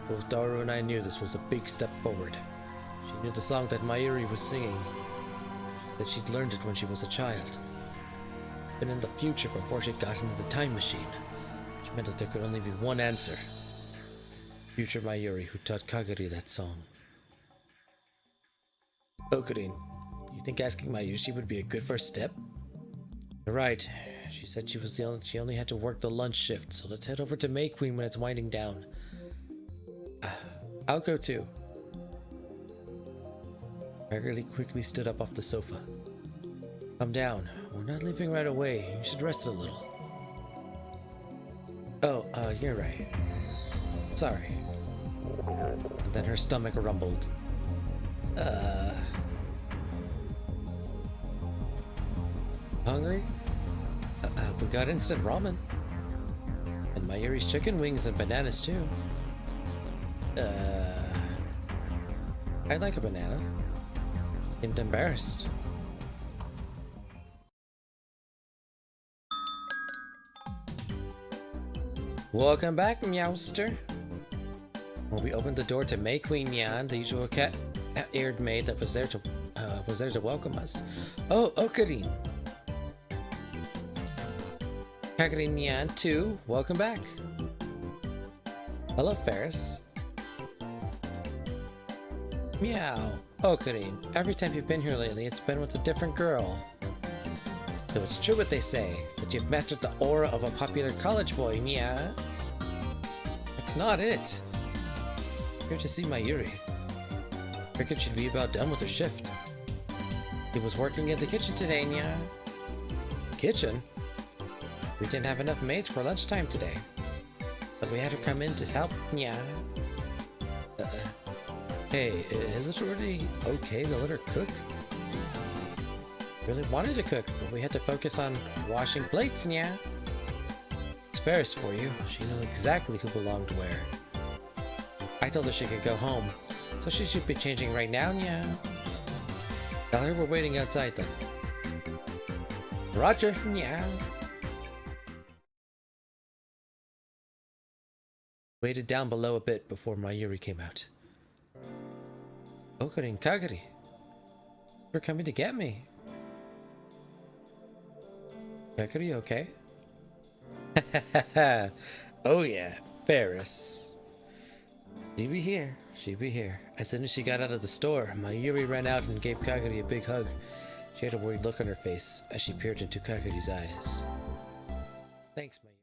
Both Daru and I knew this was a big step forward. She knew the song that Mayuri was singing, that she'd learned it when she was a child. Been in the future before she got into the time machine, which meant that there could only be one answer. Future Mayuri who taught Kagari that song. Okarin, you think asking Mayushi would be a good first step? You're right. She said she only had to work the lunch shift, so let's head over to May Queen when it's winding down. I'll go too. Kagari quickly stood up off the sofa. Come down. We're not leaving right away. You should rest a little. Oh, you're right. Sorry. And then her stomach rumbled. Hungry? We got instant ramen. And Mayuri's chicken wings and bananas too. I'd like a banana. Seemed embarrassed. Welcome back, Meowster. When we opened the door to May Queen Nyan, the usual cat-eared maid that was there to welcome us. Oh, Okarin. Kagari Nyan too. Welcome back. Hello, Ferris. Meow. Okarin. Every time you've been here lately, it's been with a different girl. So it's true what they say, that you've mastered the aura of a popular college boy, Nya. That's not it. Here to see Mayuri. Figured she'd be about done with her shift. He was working in the kitchen today, Nya. Kitchen? We didn't have enough maids for lunchtime today, so we had her come in to help, Nya. Hey, is it really okay to let her cook? Really wanted to cook, but we had to focus on washing plates, Nya. Spares for you. She knew exactly who belonged where. I told her she could go home, so she should be changing right now, Nya. Tell her we're waiting outside then. Roger, Nya. Waited down below a bit before Mayuri came out. Okarin Kagari, you're coming to get me. Kagari, okay? Oh yeah, Ferris. She'd be here. She'd be here. As soon as she got out of the store, Mayuri ran out and gave Kagari a big hug. She had a worried look on her face as she peered into Kagari's eyes. Thanks, Mayuri.